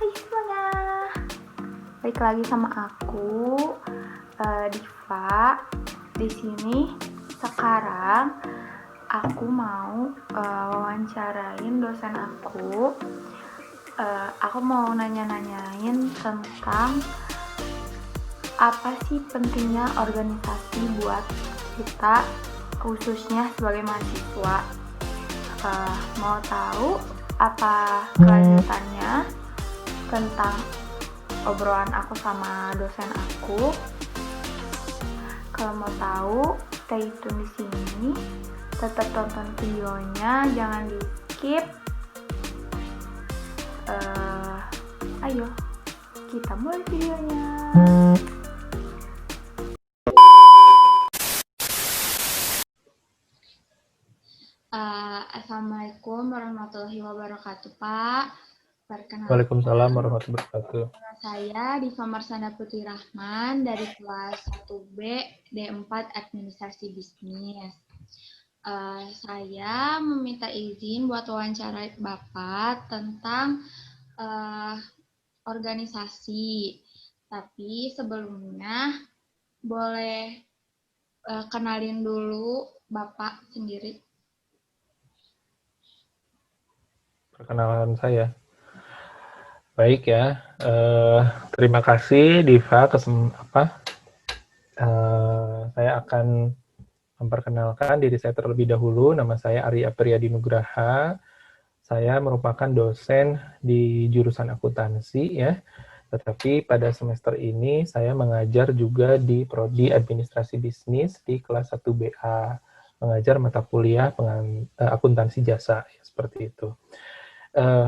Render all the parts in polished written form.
Hai semuanya, balik lagi sama aku, Diva. Di sini sekarang aku mau wawancarain dosen aku. Aku mau nanya-nanyain tentang apa sih pentingnya organisasi buat kita, khususnya sebagai mahasiswa. Mau tahu apa kelanjutannya tentang obrolan aku sama dosen aku? Kalau mau tahu, stay tune di sini. Tetap tonton videonya, jangan di skip. Ayo, kita mulai videonya. Assalamualaikum warahmatullahi wabarakatuh, Pak. Waalaikumsalam warahmatullahi wabarakatuh. Saya Diva Marsanda Putri Rahman dari kelas 1B D4 Administrasi Bisnis. Saya meminta izin buat wawancara Bapak tentang organisasi. Tapi sebelumnya boleh kenalin dulu Bapak sendiri. Perkenalan saya. Baik ya, terima kasih Diva. Saya akan memperkenalkan diri saya terlebih dahulu. Nama saya Arya Priyadi Nugraha. Saya merupakan dosen di jurusan akuntansi ya. Tetapi pada semester ini saya mengajar juga di Prodi Administrasi Bisnis di kelas 1BA. Mengajar mata kuliah akuntansi jasa, ya, seperti itu.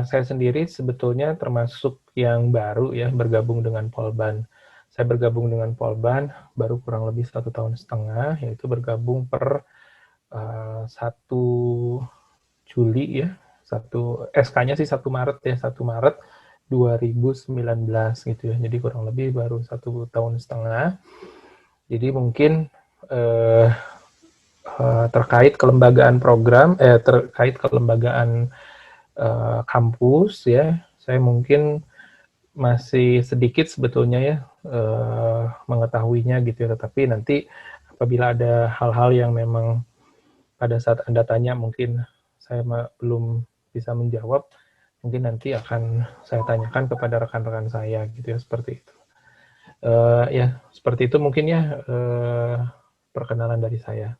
Saya sendiri sebetulnya termasuk yang baru ya bergabung dengan Polban. Saya bergabung dengan Polban baru kurang lebih 1,5 tahun, yaitu bergabung per 1 Juli ya, SK-nya sih 1 Maret ya, 1 Maret 2019 gitu ya. Jadi kurang lebih baru 1,5 tahun. Jadi mungkin terkait kelembagaan program, terkait kelembagaan kampus ya, saya mungkin masih sedikit sebetulnya ya mengetahuinya gitu ya, tetapi nanti apabila ada hal-hal yang memang pada saat Anda tanya mungkin saya belum bisa menjawab, mungkin nanti akan saya tanyakan kepada rekan-rekan saya gitu ya, seperti itu. Ya, seperti itu mungkin ya perkenalan dari saya.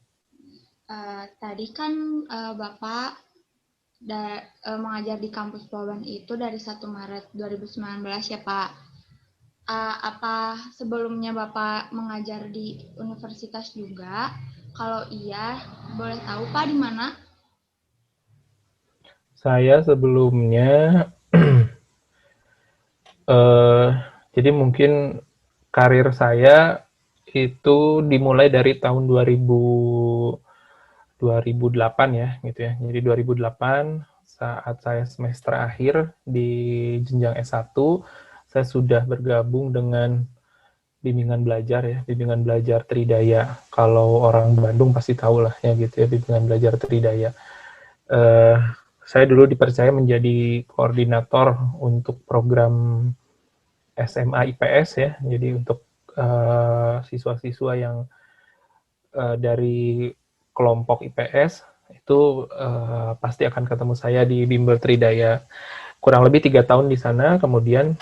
Tadi kan Bapak mengajar di kampus Polban itu dari 1 Maret 2019 ya Pak. Apa sebelumnya Bapak mengajar di universitas juga? Kalau iya, boleh tahu Pak di mana? Saya sebelumnya jadi mungkin karir saya itu dimulai dari tahun 2008 ya gitu ya. Jadi 2008 saat saya semester akhir di jenjang S1, saya sudah bergabung dengan bimbingan belajar ya, bimbingan belajar Tridaya. Kalau orang Bandung pasti tahu lah ya gitu ya, bimbingan belajar Tridaya. Saya dulu dipercaya menjadi koordinator untuk program SMA IPS ya, jadi untuk siswa-siswa yang dari kelompok IPS itu pasti akan ketemu saya di Bimbel Tridaya. Kurang lebih 3 tahun di sana, kemudian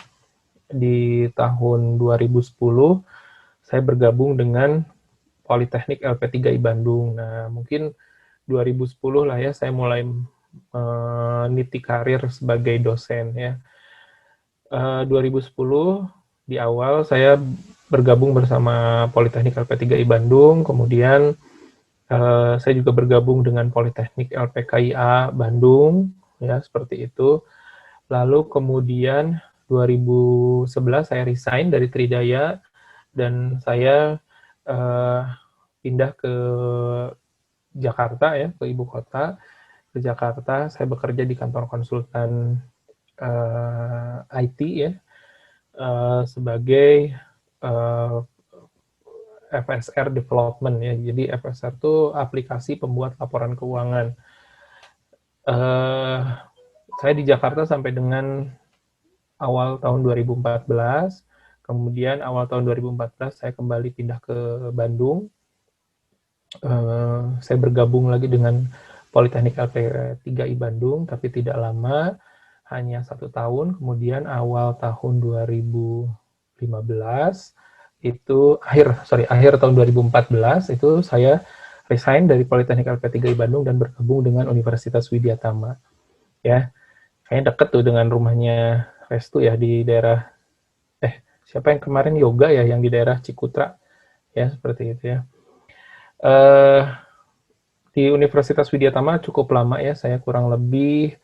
di tahun 2010 saya bergabung dengan Politeknik LP3I Bandung. Nah, mungkin 2010 lah ya saya mulai meniti karir sebagai dosen ya. 2010 di awal saya bergabung bersama Politeknik LP3I Bandung, kemudian saya juga bergabung dengan Politeknik LPKIA Bandung, ya seperti itu. Lalu kemudian 2011 saya resign dari Tridaya dan saya pindah ke Jakarta ya, ke ibu kota, ke Jakarta. Saya bekerja di kantor konsultan IT ya, sebagai FSR Development ya. Jadi FSR itu aplikasi pembuat laporan keuangan. Saya di Jakarta sampai dengan awal tahun 2014. Kemudian awal tahun 2014 saya kembali pindah ke Bandung. Saya bergabung lagi dengan Politeknik LP3I Bandung, tapi tidak lama, hanya 1 tahun. Kemudian awal tahun 2015 itu akhir tahun 2014 itu saya resign dari Politeknik LP3I Bandung dan bergabung dengan Universitas Widyatama. Ya, kayaknya deket tuh dengan rumahnya Restu ya di daerah siapa yang kemarin yoga ya yang di daerah Cikutra ya seperti itu ya. Di Universitas Widyatama cukup lama ya, saya kurang lebih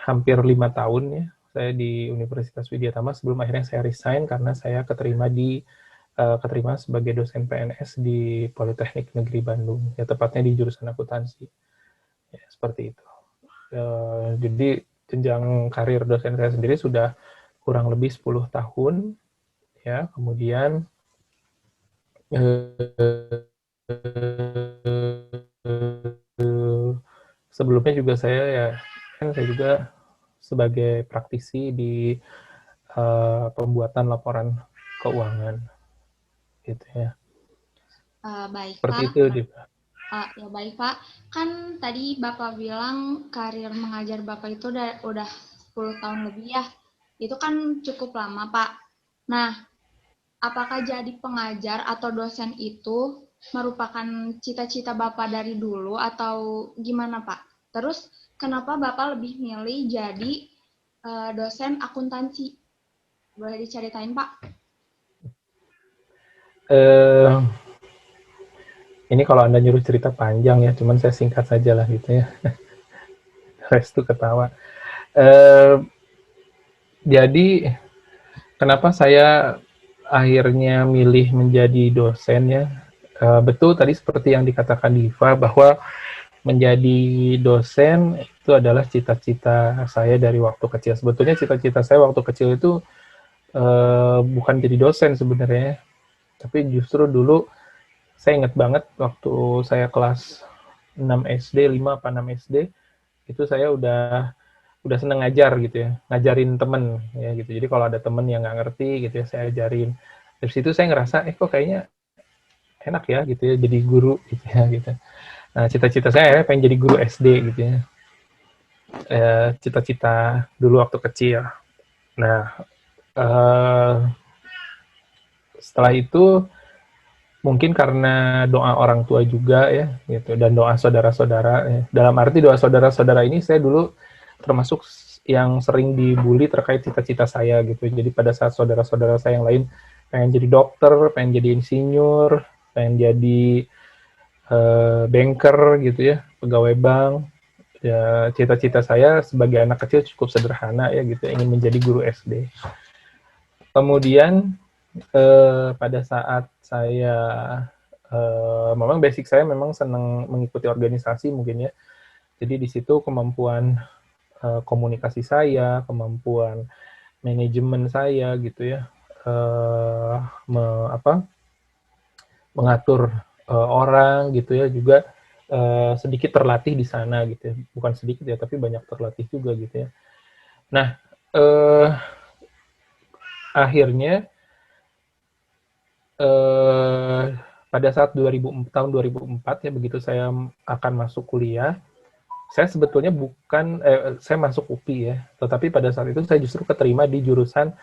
hampir 5 tahun ya saya di Universitas Widyatama sebelum akhirnya saya resign karena saya keterima sebagai dosen PNS di Politeknik Negeri Bandung ya, tepatnya di jurusan akuntansi ya, seperti itu. Jadi jenjang karir dosen saya sendiri sudah kurang lebih 10 tahun ya. Kemudian sebelumnya juga saya juga sebagai praktisi di pembuatan laporan keuangan gitu ya. Baik Seperti Pak. itu, Diva. Ya baik Pak, kan tadi Bapak bilang karir mengajar Bapak itu udah 10 tahun lebih ya. Itu kan cukup lama Pak. Nah, apakah jadi pengajar atau dosen itu merupakan cita-cita Bapak dari dulu atau gimana Pak? Terus kenapa Bapak lebih milih jadi dosen akuntansi? Boleh diceritain Pak? Ini kalau Anda nyuruh cerita panjang ya, cuman saya singkat saja lah gitu ya. Restu ketawa. Jadi kenapa saya akhirnya milih menjadi dosen ya? Betul tadi seperti yang dikatakan Diva bahwa menjadi dosen itu adalah cita-cita saya dari waktu kecil. Sebetulnya cita-cita saya waktu kecil itu bukan jadi dosen sebenarnya, tapi justru dulu saya ingat banget waktu saya kelas 6 SD, 5 apa 6 SD, itu saya udah seneng ngajar gitu ya, ngajarin temen ya gitu. Jadi kalau ada temen yang nggak ngerti gitu ya, saya ajarin. Dari situ saya ngerasa, kok kayaknya enak ya gitu ya, jadi guru gitu ya gitu. Nah, cita-cita saya pengen jadi guru SD gitu ya. Cita-cita dulu waktu kecil. Nah, setelah itu mungkin karena doa orang tua juga ya gitu dan doa saudara-saudara ya. Dalam arti doa saudara-saudara ini saya dulu termasuk yang sering dibully terkait cita-cita saya gitu. Jadi pada saat saudara-saudara saya yang lain pengen jadi dokter, pengen jadi insinyur, pengen jadi banker gitu ya, pegawai bank. Ya, cita-cita saya sebagai anak kecil cukup sederhana ya gitu, ingin menjadi guru SD. Kemudian pada saat saya memang basic saya memang senang mengikuti organisasi mungkin ya. Jadi di situ kemampuan komunikasi saya, kemampuan manajemen saya gitu ya, mengatur orang gitu ya juga sedikit terlatih di sana gitu ya. Bukan sedikit ya, tapi banyak terlatih juga gitu ya. Nah, akhirnya pada saat tahun 2004 ya, begitu saya akan masuk kuliah, saya sebetulnya saya masuk UPI ya, tetapi pada saat itu saya justru keterima di jurusan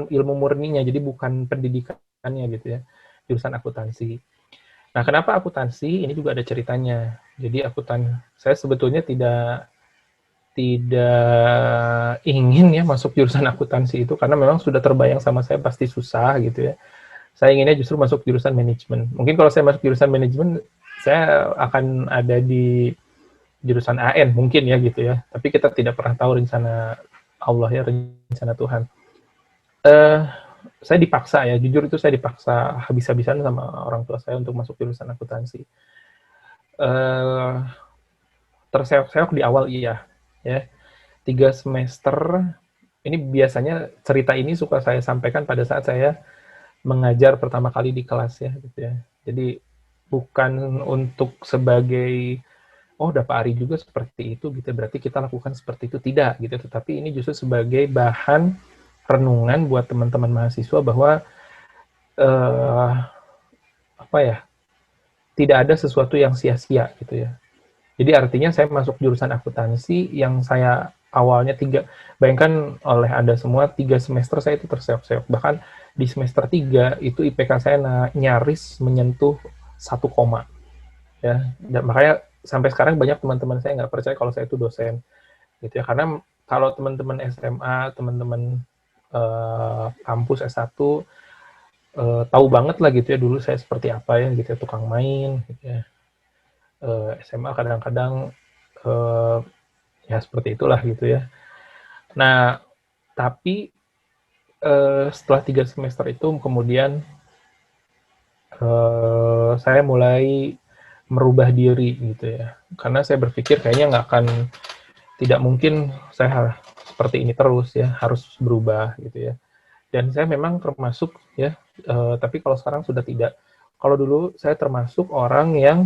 ilmu murninya, jadi bukan pendidikannya gitu ya, jurusan akuntansi. Nah, kenapa akuntansi? Ini juga ada ceritanya. Jadi saya sebetulnya tidak ingin ya masuk jurusan akuntansi itu karena memang sudah terbayang sama saya pasti susah gitu ya. Saya inginnya justru masuk jurusan manajemen. Mungkin kalau saya masuk jurusan manajemen, saya akan ada di jurusan AN mungkin ya gitu ya. Tapi kita tidak pernah tahu rencana Allah ya, rencana Tuhan. Saya dipaksa ya, jujur itu saya dipaksa habis-habisan sama orang tua saya untuk masuk jurusan akuntansi. Terseok-seok di awal iya, ya 3 semester. Ini biasanya cerita ini suka saya sampaikan pada saat saya mengajar pertama kali di kelas ya, gitu ya. Jadi bukan untuk sebagai oh Pak Ari juga seperti itu gitu, berarti kita lakukan seperti itu. Tidak gitu, tetapi ini justru sebagai bahan renungan buat teman-teman mahasiswa bahwa eh, apa ya, tidak ada sesuatu yang sia-sia gitu ya. Jadi artinya saya masuk jurusan akuntansi yang saya awalnya bayangkan oleh Anda semua, 3 semester saya itu terseok-seok. Bahkan di semester 3 itu IPK saya nyaris menyentuh 1 koma. Ya. Dan makanya sampai sekarang banyak teman-teman saya nggak percaya kalau saya itu dosen. Gitu ya. Karena kalau teman-teman SMA, teman-teman kampus S1, tahu banget lah gitu ya dulu saya seperti apa ya gitu ya, tukang main gitu ya. SMA kadang-kadang ya seperti itulah gitu ya. Nah, tapi setelah 3 semester itu kemudian saya mulai merubah diri gitu ya. Karena saya berpikir kayaknya tidak mungkin saya seperti ini terus ya, harus berubah gitu ya. Dan saya memang termasuk ya, tapi kalau sekarang sudah tidak. Kalau dulu saya termasuk orang yang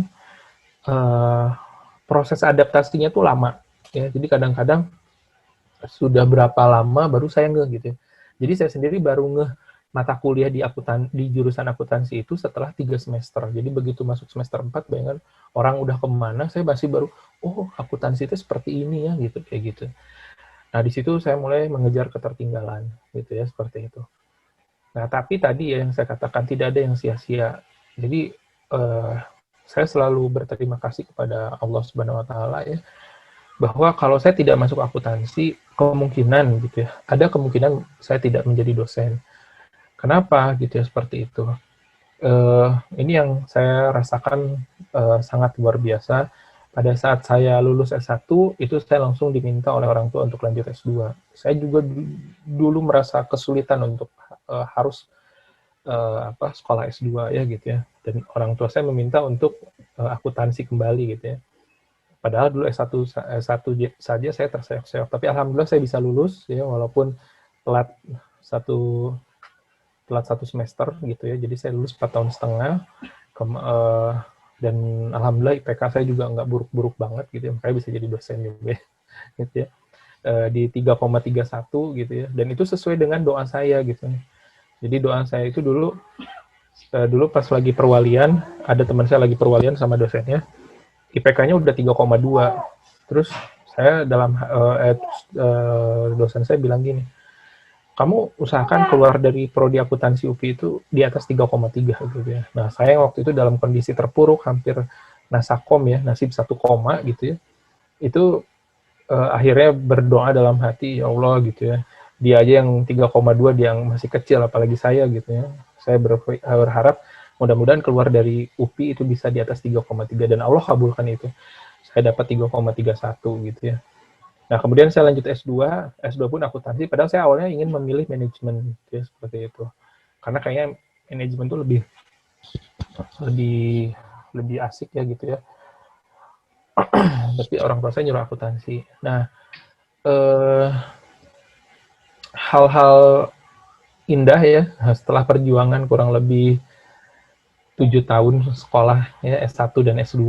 eh, proses adaptasinya tuh lama ya. Jadi kadang-kadang sudah berapa lama baru saya ngeh gitu ya. Jadi saya sendiri baru ngeh mata kuliah di jurusan akuntansi itu setelah 3 semester. Jadi begitu masuk semester 4, bayangkan orang udah kemana, saya masih baru, oh akuntansi itu seperti ini ya gitu, kayak gitu. Nah di situ saya mulai mengejar ketertinggalan gitu ya, seperti itu. Nah tapi tadi ya yang saya katakan tidak ada yang sia-sia. Jadi eh, saya selalu berterima kasih kepada Allah Subhanahu Wa Taala ya, bahwa kalau saya tidak masuk akuntansi, kemungkinan gitu ya, ada kemungkinan saya tidak menjadi dosen. Kenapa gitu ya seperti itu? Ini yang saya rasakan sangat luar biasa. Pada saat saya lulus S1, itu saya langsung diminta oleh orang tua untuk lanjut S2. Saya juga dulu merasa kesulitan untuk harus sekolah S2 ya gitu ya. Dan orang tua saya meminta untuk akuntansi kembali gitu ya. Padahal dulu S1 saja saya terseok-seok, tapi alhamdulillah saya bisa lulus ya walaupun telat satu telat 1 semester gitu ya. Jadi saya lulus 4 tahun setengah dan alhamdulillah IPK saya juga nggak buruk-buruk banget gitu ya, makanya bisa jadi dosen juga gitu ya. Di 3,31 gitu ya. Dan itu sesuai dengan doa saya gitu. Jadi doa saya itu dulu pas lagi perwalian, ada teman saya lagi perwalian sama dosennya, IPK-nya udah 3,2. Terus saya dosen saya bilang gini, kamu usahakan keluar dari prodi akuntansi UPI itu di atas 3,3 gitu ya. Nah, saya waktu itu dalam kondisi terpuruk, hampir nasakom ya, nasib 1 koma gitu ya. Itu akhirnya berdoa dalam hati, ya Allah gitu ya. Dia aja yang 3,2, dia yang masih kecil, apalagi saya gitu ya. Saya berharap mudah-mudahan keluar dari UPI itu bisa di atas 3,3 dan Allah kabulkan itu. Saya dapat 3,31 gitu ya. Nah, kemudian saya lanjut S2, S2 pun akuntansi, padahal saya awalnya ingin memilih manajemen, ya, seperti itu. Karena kayaknya manajemen itu lebih lebih asik ya gitu ya. Tapi orang tua saya nyuruh akuntansi. Nah, hal-hal indah ya setelah perjuangan kurang lebih 7 tahun sekolah ya S1 dan S2,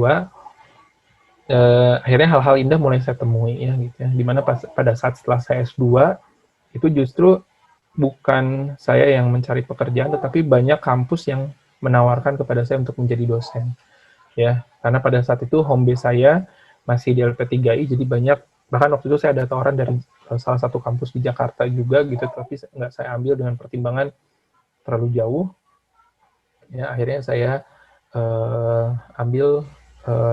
akhirnya hal-hal indah mulai saya temui ya gitu ya. Dimana pada saat setelah saya S2 itu justru bukan saya yang mencari pekerjaan, tetapi banyak kampus yang menawarkan kepada saya untuk menjadi dosen. Ya, karena pada saat itu home base saya masih di LP3I, jadi banyak, bahkan waktu itu saya ada tawaran dari salah satu kampus di Jakarta juga gitu, tapi nggak saya ambil dengan pertimbangan terlalu jauh. Ya, akhirnya saya ambil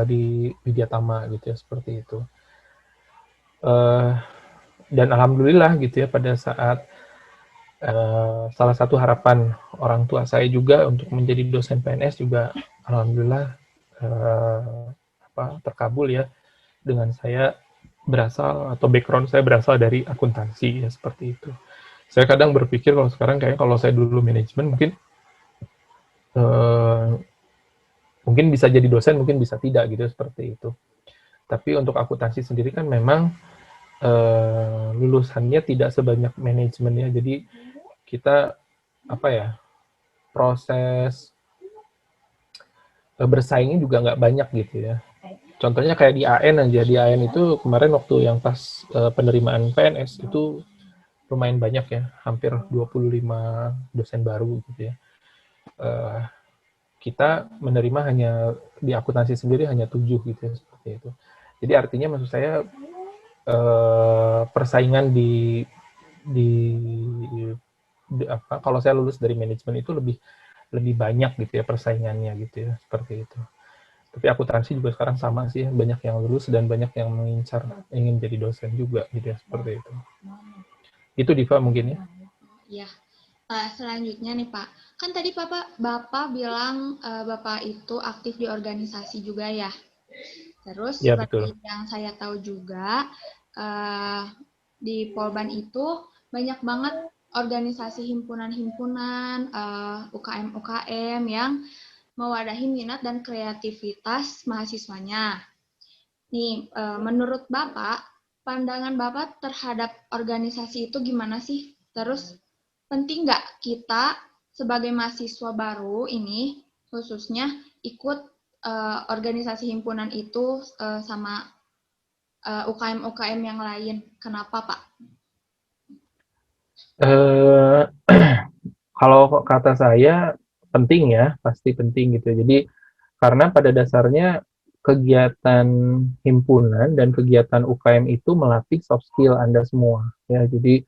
di Widyatama gitu ya, seperti itu. Dan alhamdulillah gitu ya, pada saat salah satu harapan orang tua saya juga untuk menjadi dosen PNS juga alhamdulillah terkabul ya, dengan saya berasal atau background saya berasal dari akuntansi ya, seperti itu. Saya kadang berpikir kalau sekarang kayaknya kalau saya dulu manajemen eh, mungkin bisa jadi dosen, mungkin bisa tidak gitu, seperti itu. Tapi untuk akuntansi sendiri kan memang lulusannya tidak sebanyak manajemennya, jadi kita apa ya, proses bersaingnya juga nggak banyak gitu ya. Contohnya kayak di AN aja, di AN itu kemarin waktu yang pas penerimaan PNS itu lumayan banyak ya, hampir 25 dosen baru gitu ya. Eh, kita menerima hanya di akuntansi sendiri hanya 7 gitu ya, seperti itu. Jadi artinya maksud saya persaingan di, apa kalau saya lulus dari manajemen itu lebih lebih banyak gitu ya persaingannya gitu ya, seperti itu. Tapi akuntansi juga sekarang sama sih, banyak yang lulus dan banyak yang mengincar ingin jadi dosen juga gitu ya, seperti itu. Itu Diva mungkin ya. Ya, selanjutnya nih Pak, kan tadi Bapak bilang Bapak itu aktif di organisasi juga ya. Terus Ya seperti betul. yang saya tahu juga, di Polban itu banyak banget organisasi himpunan-himpunan, UKM-UKM yang mewadahi minat dan kreativitas mahasiswanya. Nih, menurut Bapak, pandangan Bapak terhadap organisasi itu gimana sih? Terus penting nggak kita sebagai mahasiswa baru ini khususnya ikut organisasi himpunan itu sama UKM-UKM yang lain? Kenapa, Pak? Eh, kalau kata saya penting ya, pasti penting gitu. Jadi karena pada dasarnya kegiatan himpunan dan kegiatan UKM itu melatih soft skill Anda semua ya. Jadi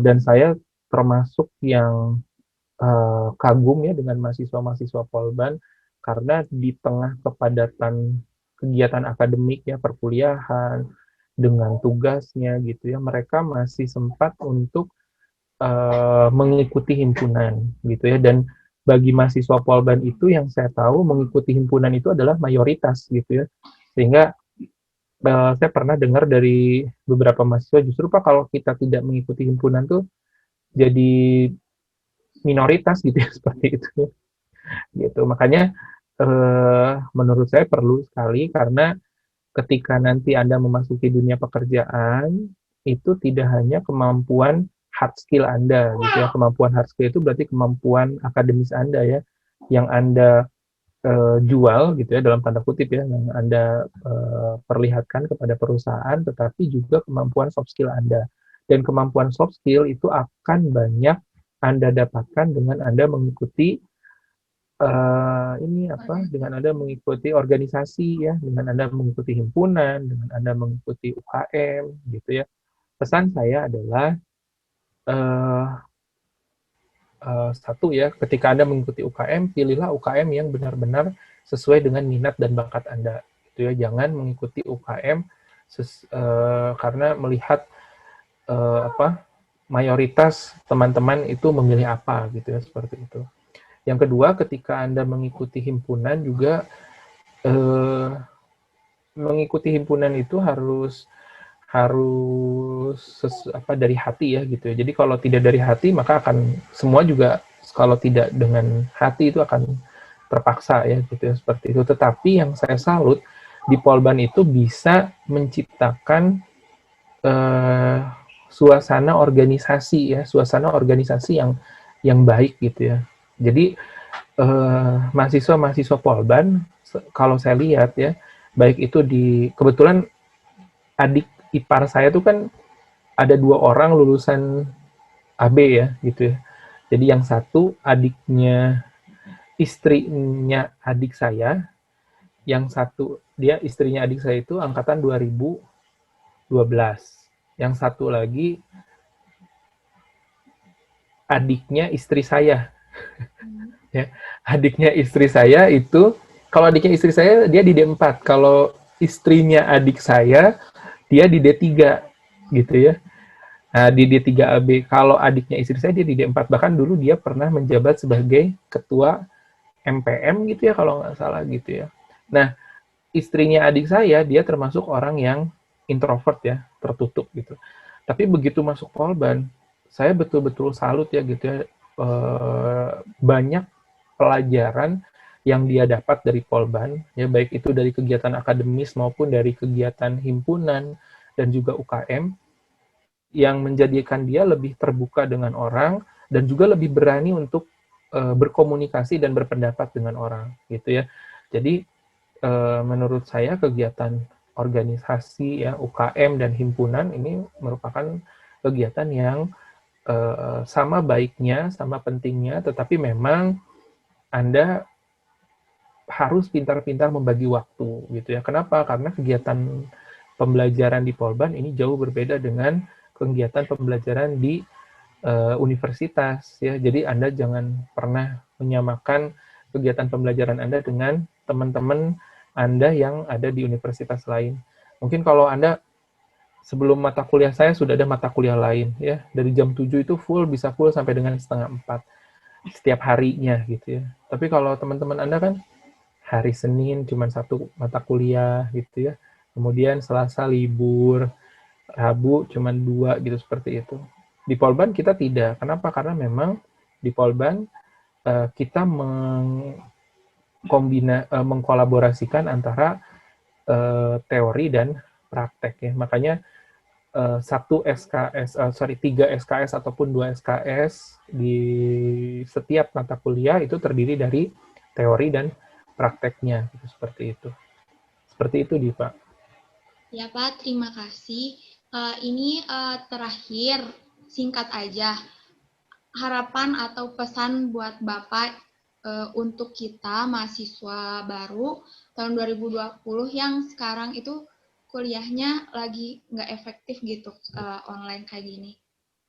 dan saya termasuk yang kagum ya dengan mahasiswa-mahasiswa Polban karena di tengah kepadatan kegiatan akademik ya perkuliahan dengan tugasnya gitu ya mereka masih sempat untuk mengikuti himpunan gitu ya dan bagi mahasiswa Polban itu yang saya tahu mengikuti himpunan itu adalah mayoritas gitu ya sehingga saya pernah dengar dari beberapa mahasiswa justru Pak kalau kita tidak mengikuti himpunan tuh jadi minoritas gitu ya seperti itu gitu makanya menurut saya perlu sekali karena ketika nanti Anda memasuki dunia pekerjaan itu tidak hanya kemampuan hard skill Anda gitu ya kemampuan hard skill itu berarti kemampuan akademis Anda ya yang Anda jual gitu ya dalam tanda kutip ya yang Anda perlihatkan kepada perusahaan tetapi juga kemampuan soft skill Anda dan kemampuan soft skill itu akan banyak Anda dapatkan dengan Anda mengikuti ini apa dengan Anda mengikuti organisasi ya, dengan Anda mengikuti himpunan, dengan Anda mengikuti UKM gitu ya. Pesan saya adalah eh, satu ya, ketika Anda mengikuti UKM, pilihlah UKM yang benar-benar sesuai dengan minat dan bakat Anda gitu ya. Jangan mengikuti UKM karena melihat apa mayoritas teman-teman itu memilih apa gitu ya seperti itu. Yang kedua, ketika Anda mengikuti himpunan juga eh, mengikuti himpunan itu harus harus apa dari hati ya gitu ya. Jadi kalau tidak dari hati maka akan semua juga kalau tidak dengan hati itu akan terpaksa ya gitu ya seperti itu. Tetapi yang saya salut di Polban itu bisa menciptakan eh, suasana organisasi ya, suasana organisasi yang baik gitu ya. Jadi mahasiswa-mahasiswa Polban kalau saya lihat ya baik itu di kebetulan adik ipar saya tuh kan ada 2 orang lulusan AB ya gitu ya. Jadi yang satu adiknya istrinya adik saya, yang satu dia istrinya adik saya itu angkatan 2012. Yang satu lagi adiknya istri saya ya. Adiknya istri saya itu kalau adiknya istri saya dia di D4, kalau istrinya adik saya dia di D3 gitu ya. Nah, di D3AB, kalau adiknya istri saya dia di D4, bahkan dulu dia pernah menjabat sebagai ketua MPM gitu ya, kalau nggak salah gitu ya. Nah, istrinya adik saya, dia termasuk orang yang introvert ya, tertutup gitu. Tapi begitu masuk Polban, saya betul-betul salut ya gitu ya, banyak pelajaran yang dia dapat dari Polban, ya baik itu dari kegiatan akademis maupun dari kegiatan himpunan dan juga UKM, yang menjadikan dia lebih terbuka dengan orang dan juga lebih berani untuk berkomunikasi dan berpendapat dengan orang gitu ya. Jadi menurut saya kegiatan organisasi ya UKM dan himpunan ini merupakan kegiatan yang sama baiknya, sama pentingnya, tetapi memang Anda harus pintar-pintar membagi waktu gitu ya. Kenapa? Karena kegiatan pembelajaran di Polban ini jauh berbeda dengan kegiatan pembelajaran di universitas ya. Jadi Anda jangan pernah menyamakan kegiatan pembelajaran Anda dengan teman-teman Anda yang ada di universitas lain. Mungkin kalau Anda sebelum mata kuliah saya sudah ada mata kuliah lain ya. Dari jam 7 itu full, bisa full sampai dengan setengah 4 setiap harinya gitu ya. Tapi kalau teman-teman Anda kan hari Senin cuma satu mata kuliah gitu ya. Kemudian Selasa libur, Rabu cuma 2 gitu seperti itu. Di Polban kita tidak. Kenapa? Karena memang di Polban kita mengkolaborasikan antara teori dan praktek ya. Makanya satu SKS, tiga SKS ataupun dua SKS di setiap mata kuliah itu terdiri dari teori dan prakteknya, gitu, seperti itu. Seperti itu, Diva. Ya Pak, terima kasih. Ini terakhir, singkat aja. Harapan atau pesan buat Bapak untuk kita mahasiswa baru tahun 2020 yang sekarang itu kuliahnya lagi nggak efektif gitu online kayak gini.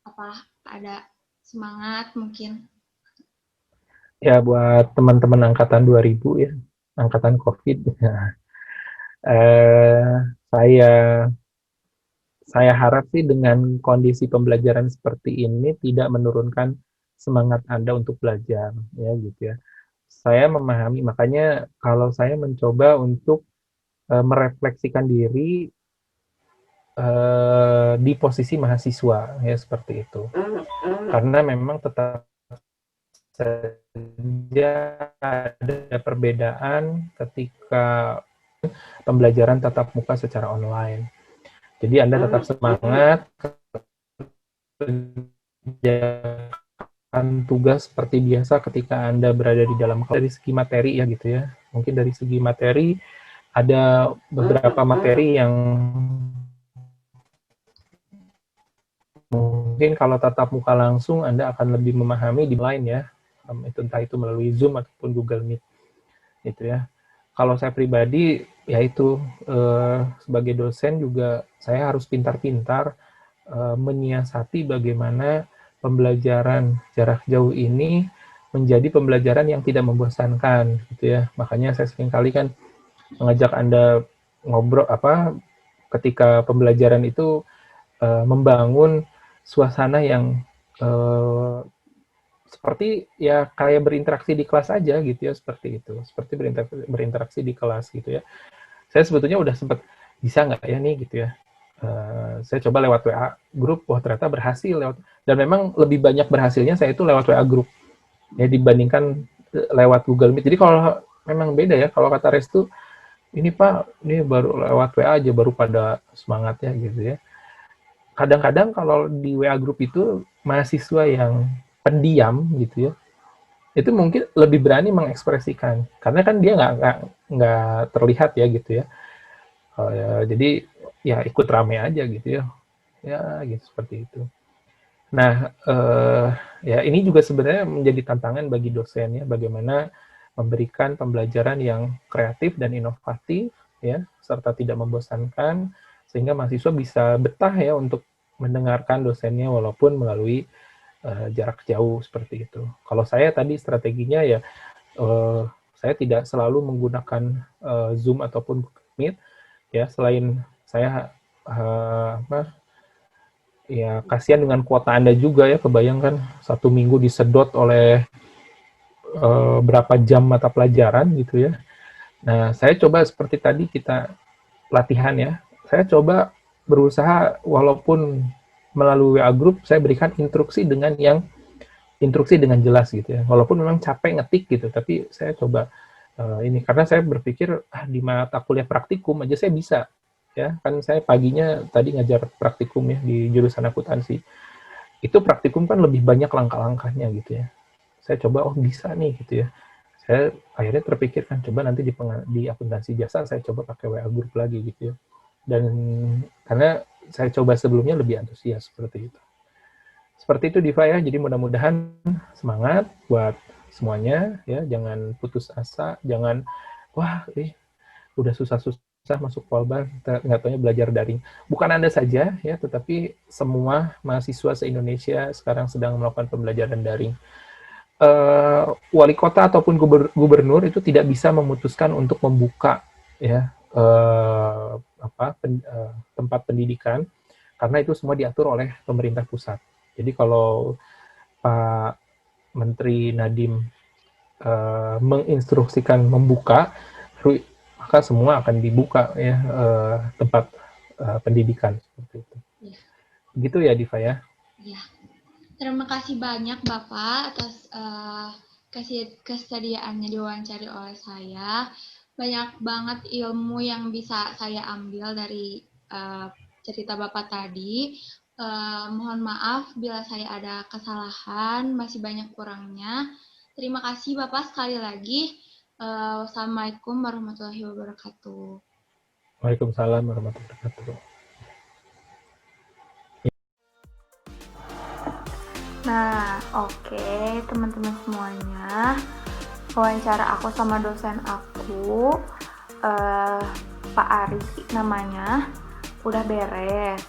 Apa ada semangat mungkin? Ya, buat teman-teman angkatan 2000 ya, angkatan COVID, eh, saya saya harap sih dengan kondisi pembelajaran seperti ini tidak menurunkan semangat Anda untuk belajar, ya gitu ya. Saya memahami, makanya kalau saya mencoba untuk merefleksikan diri di posisi mahasiswa, ya seperti itu. Karena memang tetap saja ada perbedaan ketika pembelajaran tatap muka secara online. Jadi Anda tetap semangat kerjakan tugas seperti biasa ketika Anda berada di dalam kelas. Dari segi materi ya gitu ya. Mungkin dari segi materi ada beberapa materi yang mungkin kalau tatap muka langsung Anda akan lebih memahami di line ya. Itu entah itu melalui Zoom ataupun Google Meet gitu ya. Kalau saya pribadi yaitu sebagai dosen juga saya harus pintar-pintar menyiasati bagaimana pembelajaran jarak jauh ini menjadi pembelajaran yang tidak membosankan gitu ya. Makanya saya sering kali kan mengajak Anda ngobrol ketika pembelajaran itu membangun suasana yang seperti ya kayak berinteraksi di kelas aja gitu ya, seperti itu. Seperti berinteraksi di kelas gitu ya. Saya sebetulnya udah sempat bisa nggak ya nih gitu ya. Saya coba lewat WA grup, wah ternyata berhasil lewat, dan memang lebih banyak berhasilnya saya itu lewat WA grup ya dibandingkan lewat Google Meet. Jadi kalau memang beda ya, kalau kata Restu, ini Pak, ini baru lewat WA aja baru pada semangatnya gitu ya. Kadang-kadang kalau di WA grup itu mahasiswa yang pendiam gitu ya, itu mungkin lebih berani mengekspresikan karena kan dia nggak terlihat ya gitu ya. Jadi ya ikut rame aja gitu ya gitu seperti itu. Nah ya ini juga sebenarnya menjadi tantangan bagi dosen ya, bagaimana memberikan pembelajaran yang kreatif dan inovatif ya serta tidak membosankan sehingga mahasiswa bisa betah ya untuk mendengarkan dosennya walaupun melalui jarak jauh seperti itu. Kalau saya tadi strateginya ya saya tidak selalu menggunakan Zoom ataupun Meet ya, selain saya ya kasihan dengan kuota Anda juga ya, kebayangkan satu minggu disedot oleh berapa jam mata pelajaran gitu ya. Nah, saya coba seperti tadi kita latihan ya, saya coba berusaha walaupun melalui WA group saya berikan instruksi dengan jelas gitu ya. Walaupun memang capek ngetik gitu, tapi saya coba ini karena saya berpikir di mata kuliah praktikum aja saya bisa ya. Kan saya paginya tadi ngajar praktikum ya di jurusan akuntansi. Itu praktikum kan lebih banyak langkah-langkahnya gitu ya. Saya coba bisa nih gitu ya. Saya akhirnya terpikir kan, coba nanti di akuntansi jasa saya coba pakai WA group lagi gitu ya. Dan karena saya coba sebelumnya lebih antusias seperti itu. Seperti itu Diva ya, jadi mudah-mudahan semangat buat semuanya ya, jangan putus asa, jangan wah udah susah-susah masuk Polban, nggak taunya belajar daring. Bukan Anda saja ya, tetapi semua mahasiswa se-Indonesia sekarang sedang melakukan pembelajaran daring. Wali kota ataupun gubernur itu tidak bisa memutuskan untuk membuka ya tempat pendidikan karena itu semua diatur oleh pemerintah pusat. Jadi kalau Pak Menteri Nadiem menginstruksikan membuka, maka semua akan dibuka ya tempat pendidikan seperti itu. Ya. Begitu ya Diva ya. Ya. Terima kasih banyak Bapak atas kesediaannya diwawancari oleh saya. Banyak banget ilmu yang bisa saya ambil dari cerita Bapak tadi. Mohon maaf bila saya ada kesalahan, masih banyak kurangnya. Terima kasih Bapak sekali lagi. Wassalamualaikum warahmatullahi wabarakatuh. Waalaikumsalam warahmatullahi wabarakatuh. Nah, oke, teman-teman semuanya. Wawancara aku sama dosen aku, Pak Ari namanya, udah beres.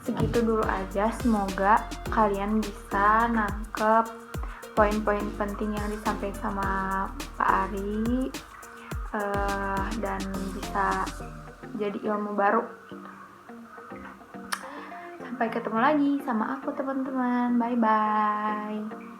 Segitu dulu aja, semoga kalian bisa nangkep poin-poin penting yang disampaikan sama Pak Ari, dan bisa jadi ilmu baru. Sampai ketemu lagi sama aku teman-teman, bye-bye.